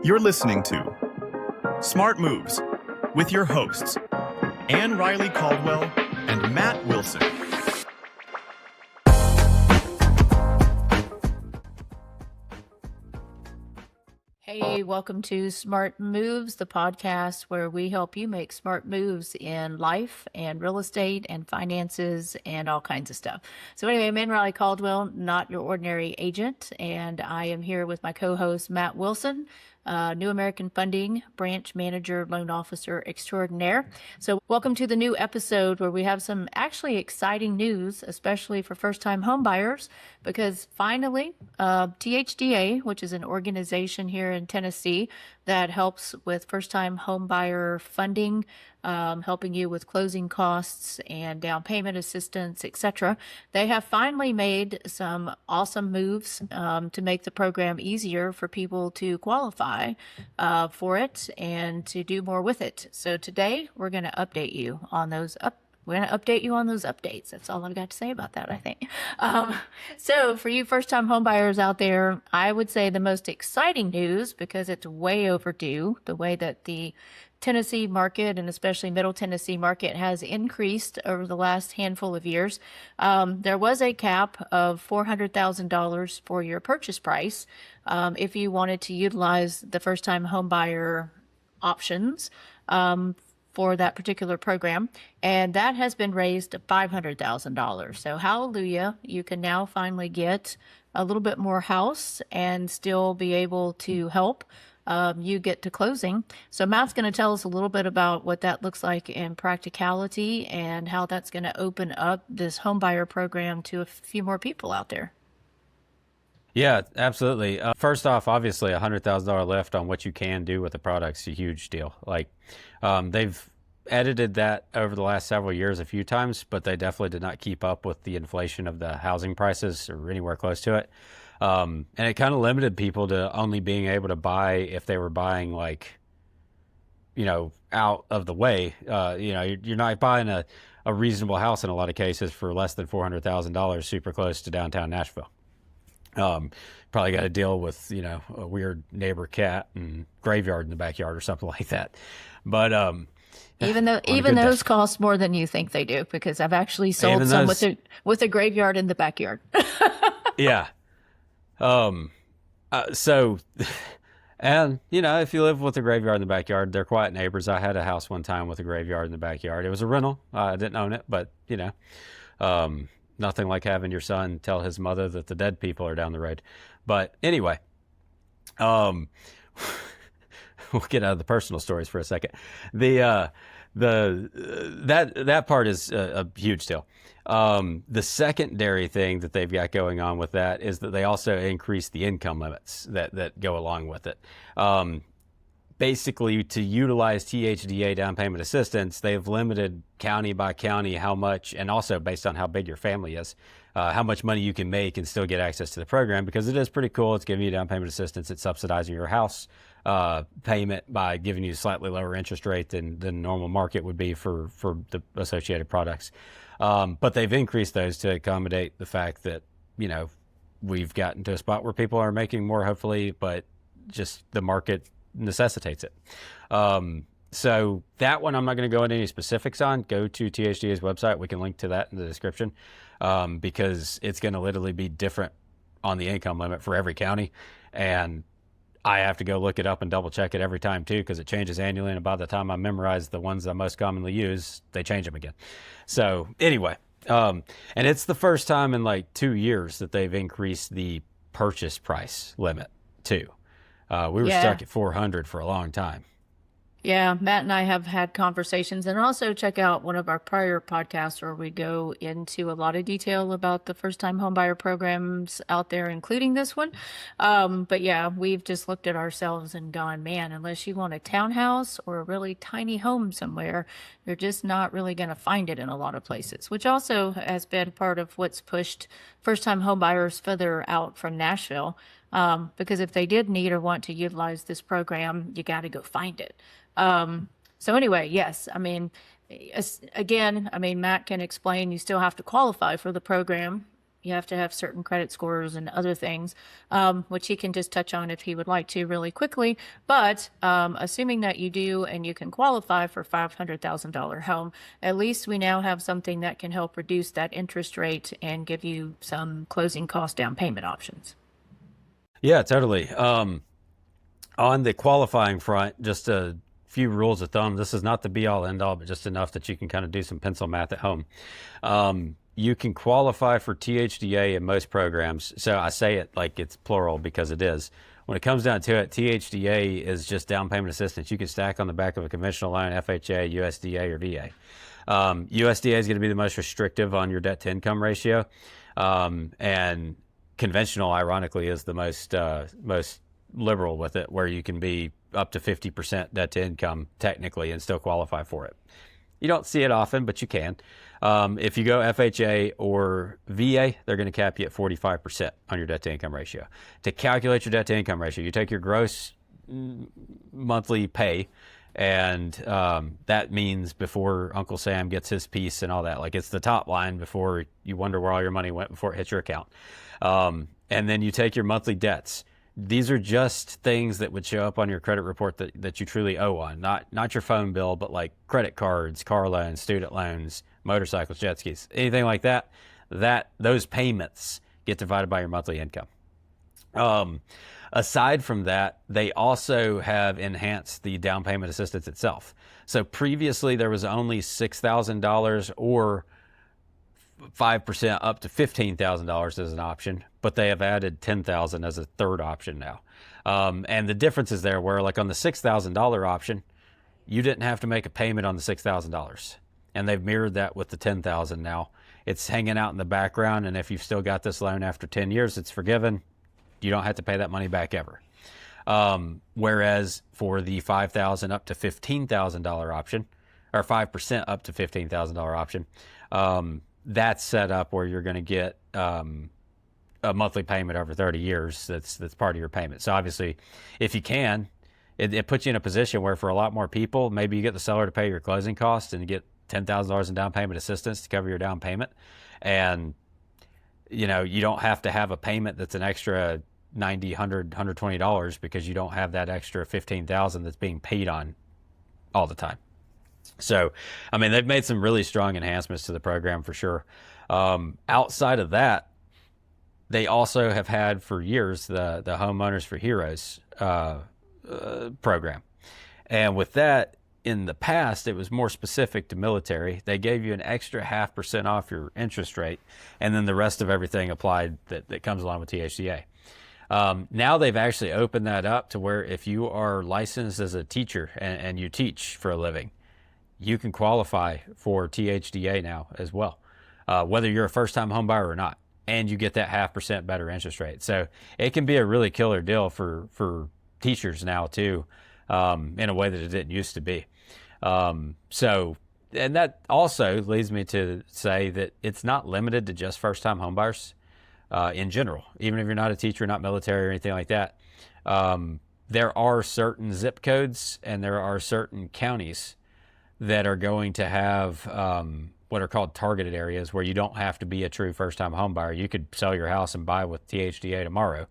You're listening to Smart Moves with your hosts, Ann Riley Caldwell and Matt Wilson. Hey, welcome to Smart Moves, the podcast where we help you make smart moves in life and real estate and finances and all kinds of stuff. So anyway, I'm Ann Riley Caldwell, not your ordinary agent, and I am here with my co-host, Matt Wilson, New American Funding Branch Manager, Loan Officer Extraordinaire. So welcome to the new episode where we have some actually exciting news, especially for first-time home buyers, because finally, THDA, which is an organization here in Tennessee that helps with first-time home buyer funding, helping you with closing costs and down payment assistance, etc. They have finally made some awesome moves to make the program easier for people to qualify for it and to do more with it. So today we're going to update you on those updates. That's all I've got to say about that, I think. So for you first-time homebuyers out there, I would say the most exciting news, because it's way overdue, the way that the Tennessee market and especially Middle Tennessee market has increased over the last handful of years. There was a cap of $400,000 for your purchase price if you wanted to utilize the first-time homebuyer options for that particular program, and that has been raised to $500,000. So hallelujah, you can now finally get a little bit more house and still be able to help you get to closing. So Matt's going to tell us a little bit about what that looks like in practicality and how that's going to open up this homebuyer program to a few more people out there. Yeah, absolutely. First off, obviously, $100,000 lift on what you can do with the product's a huge deal. They've edited that over the last several years a few times, but they definitely did not keep up with the inflation of the housing prices or anywhere close to it. And it kind of limited people to only being able to buy if they were buying out of the way. You're not buying a reasonable house in a lot of cases for less than $400,000 super close to downtown Nashville. Probably got to deal with, a weird neighbor cat and graveyard in the backyard or something like that. But, even those cost more than you think they do, because I've actually sold some with a graveyard in the backyard. Yeah. And if you live with a graveyard in the backyard, they're quiet neighbors. I had a house one time with a graveyard in the backyard. It was a rental. I didn't own it, but nothing like having your son tell his mother that the dead people are down the road. But anyway, we'll get out of the personal stories for a second. That part is a huge deal. The secondary thing that they've got going on with that is that they also increase the income limits that go along with it. Basically, to utilize THDA down payment assistance, they've limited county by county how much, and also based on how big your family is, how much money you can make and still get access to the program, because it is pretty cool. It's giving you down payment assistance. It's subsidizing your house payment by giving you a slightly lower interest rate than normal market would be for the associated products. But they've increased those to accommodate the fact that, we've gotten to a spot where people are making more, hopefully, but just the market necessitates it. So that one I'm not going to go into any specifics on. Go to THDA's website. We can link to that in the description, because it's going to literally be different on the income limit for every county. And I have to go look it up and double check it every time too, because it changes annually. And by the time I memorize the ones I most commonly use, they change them again. So anyway, and it's the first time in 2 years that they've increased the purchase price limit too. We were stuck at 400 for a long time. Yeah, Matt and I have had conversations, and also check out one of our prior podcasts where we go into a lot of detail about the first-time homebuyer programs out there, including this one. But yeah, we've just looked at ourselves and gone, man, unless you want a townhouse or a really tiny home somewhere, you're just not really going to find it in a lot of places, which also has been part of what's pushed first-time homebuyers further out from Nashville. Because if they did need or want to utilize this program, you got to go find it. So anyway, yes, again, Matt can explain, you still have to qualify for the program. You have to have certain credit scores and other things, which he can just touch on if he would like to really quickly. But assuming that you do and you can qualify for $500,000 home, at least we now have something that can help reduce that interest rate and give you some closing cost down payment options. Yeah, totally. On the qualifying front, just a few rules of thumb. This is not the be all end all, but just enough that you can kind of do some pencil math at home. You can qualify for THDA in most programs. So I say it like it's plural because it is. When it comes down to it, THDA is just down payment assistance. You can stack on the back of a conventional loan, FHA, USDA, or VA. USDA is going to be the most restrictive on your debt to income ratio. And conventional, ironically, is the most liberal with it, where you can be up to 50% debt to income technically and still qualify for it. You don't see it often, but you can. If you go FHA or VA, they're going to cap you at 45% on your debt to income ratio. To calculate your debt to income ratio, you take your gross monthly pay, and that means before Uncle Sam gets his piece and all that. Like, it's the top line before you wonder where all your money went before it hits your account. And then you take your monthly debts. These are just things that would show up on your credit report that you truly owe on, not your phone bill, but like credit cards, car loans, student loans, motorcycles, jet skis, anything like that. Those payments get divided by your monthly income. Aside from that, they also have enhanced the down payment assistance itself. So previously there was only $6,000 or 5% up to $15,000 as an option, but they have added $10,000 as a third option now. And the difference is there where, like, on the $6,000 option, you didn't have to make a payment on the $6,000. And they've mirrored that with the $10,000 now. It's hanging out in the background, and if you've still got this loan after 10 years, it's forgiven. You don't have to pay that money back ever. Whereas for the $5,000 up to $15,000 option, or 5% up to $15,000 option, that's set up where you're going to get a monthly payment over 30 years. That's part of your payment. So obviously, if you can, it puts you in a position where for a lot more people, maybe you get the seller to pay your closing costs and you get $10,000 in down payment assistance to cover your down payment. And, you know, you don't have to have a payment that's an extra $90, $100, $120 because you don't have that extra $15,000 that's being paid on all the time. So, I mean, they've made some really strong enhancements to the program for sure. Outside of that, they also have had for years the Homeowners for Heroes program. And with that, in the past, it was more specific to military. They gave you an extra 0.5% off your interest rate, and then the rest of everything applied that comes along with THDA. Now they've actually opened that up to where if you are licensed as a teacher and you teach for a living, you can qualify for THDA now as well, whether you're a first-time homebuyer or not, and you get that 0.5% better interest rate. So it can be a really killer deal for teachers now too, in a way that it didn't used to be. And that also leads me to say that it's not limited to just first-time homebuyers in general. Even if you're not a teacher, not military or anything like that, there are certain zip codes and there are certain counties that are going to have what are called targeted areas where you don't have to be a true first-time home buyer. You could sell your house and buy with THDA tomorrow.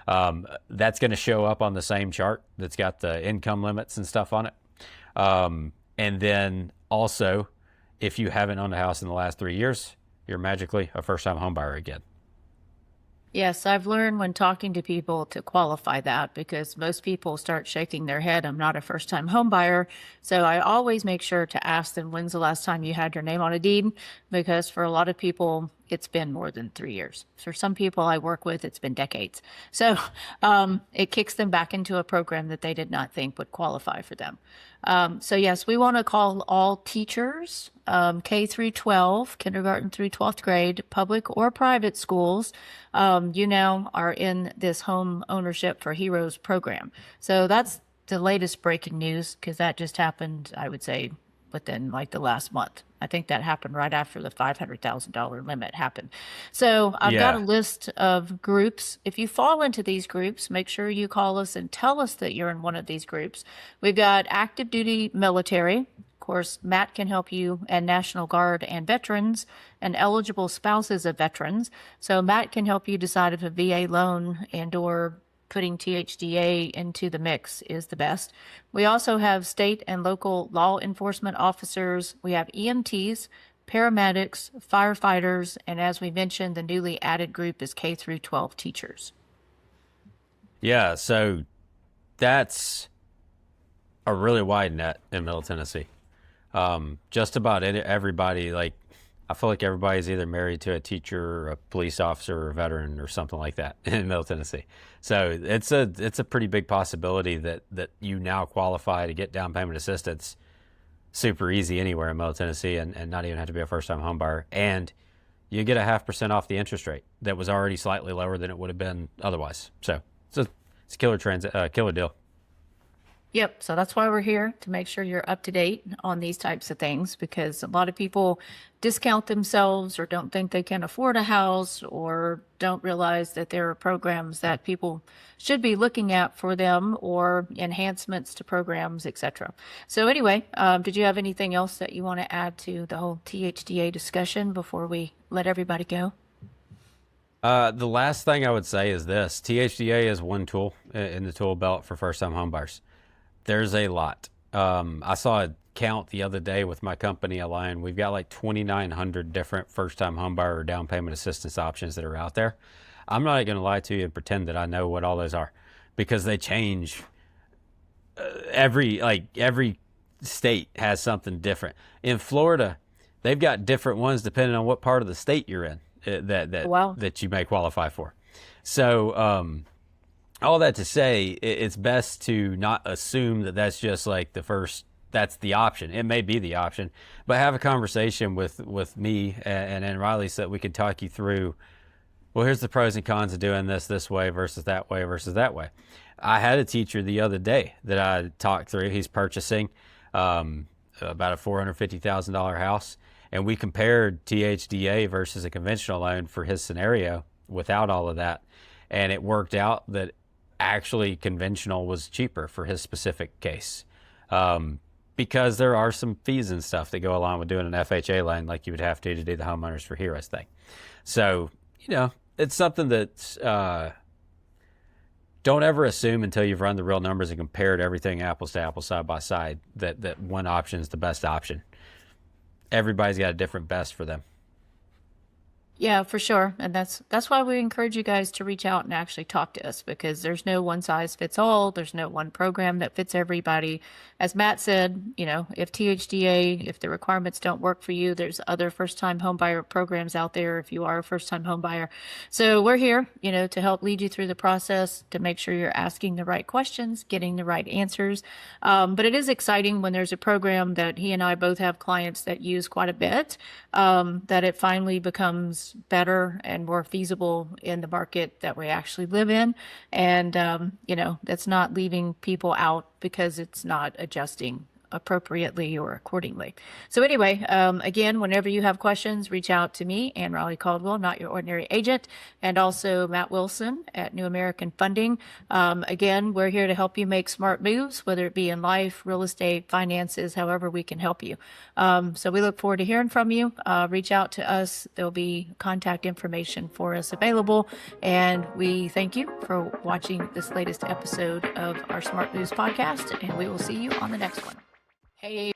That's going to show up on the same chart that's got the income limits and stuff on it. And then also, if you haven't owned a house in the last 3 years, you're magically a first-time home buyer again. Yes, I've learned when talking to people to qualify that because most people start shaking their head. I'm not a first-time home buyer. So I always make sure to ask them, when's the last time you had your name on a deed? Because for a lot of people, it's been more than 3 years. For some people I work with, it's been decades. So it kicks them back into a program that they did not think would qualify for them. So yes, we want to call all teachers, K through 12, kindergarten through 12th grade, public or private schools. You now are in this Home Ownership for Heroes program. So that's the latest breaking news because that just happened, I would say, within like the last month. I think that happened right after the $500,000 limit happened. So I've got a list of groups. If you fall into these groups, make sure you call us and tell us that you're in one of these groups. We've got active duty military, course, Matt can help you, and National Guard and veterans and eligible spouses of veterans. So Matt can help you decide if a VA loan and or putting THDA into the mix is the best. We also have state and local law enforcement officers. We have EMTs, paramedics, firefighters, and as we mentioned, the newly added group is K through 12 teachers. Yeah, so that's a really wide net in Middle Tennessee. Just about everybody, like, I feel like everybody's either married to a teacher or a police officer or a veteran or something like that in Middle Tennessee. So it's a pretty big possibility that you now qualify to get down payment assistance super easy anywhere in Middle Tennessee and not even have to be a first-time home buyer. And you get 0.5% off the interest rate that was already slightly lower than it would have been otherwise. So it's a killer deal. Yep. So that's why we're here, to make sure you're up to date on these types of things, because a lot of people discount themselves or don't think they can afford a house or don't realize that there are programs that people should be looking at for them, or enhancements to programs, etc. So anyway, did you have anything else that you want to add to the whole THDA discussion before we let everybody go? The last thing I would say is this: THDA is one tool in the tool belt for first-time homebuyers. There's a lot. I saw a count the other day with my company, Align. We've got like 2,900 different first-time homebuyer or down payment assistance options that are out there. I'm not going to lie to you and pretend that I know what all those are, because they change. Every state has something different. In Florida, they've got different ones depending on what part of the state you're in that you may qualify for. So, all that to say, it's best to not assume that that's just like that's the option. It may be the option, but have a conversation with me and Riley so that we can talk you through, well, here's the pros and cons of doing this way versus that way versus that way. I had a teacher the other day that I talked through. He's purchasing about a $450,000 house, and we compared THDA versus a conventional loan for his scenario without all of that, and it worked out that actually conventional was cheaper for his specific case, because there are some fees and stuff that go along with doing an FHA loan like you would have to do the Homeowners for Heroes thing. So, it's something that don't ever assume until you've run the real numbers and compared everything apples to apples, side by side, that one option is the best option. Everybody's got a different best for them. Yeah, for sure. And that's why we encourage you guys to reach out and actually talk to us, because there's no one size fits all. There's no one program that fits everybody. As Matt said, if THDA, if the requirements don't work for you, there's other first-time homebuyer programs out there if you are a first-time homebuyer. So we're here, to help lead you through the process, to make sure you're asking the right questions, getting the right answers. But it is exciting when there's a program that he and I both have clients that use quite a bit, that it finally becomes better and more feasible in the market that we actually live in. And, that's not leaving people out because it's not adjusting appropriately or accordingly. So anyway, again, whenever you have questions, reach out to me and Riley Caldwell, Not Your Ordinary Agent, and also Matt Wilson at New American Funding. Again, we're here to help you make smart moves, whether it be in life, real estate, finances, however we can help you. So we look forward to hearing from you. Reach out to us. There'll be contact information for us available. And we thank you for watching this latest episode of our Smart Moves podcast, and we will see you on the next one. Hey,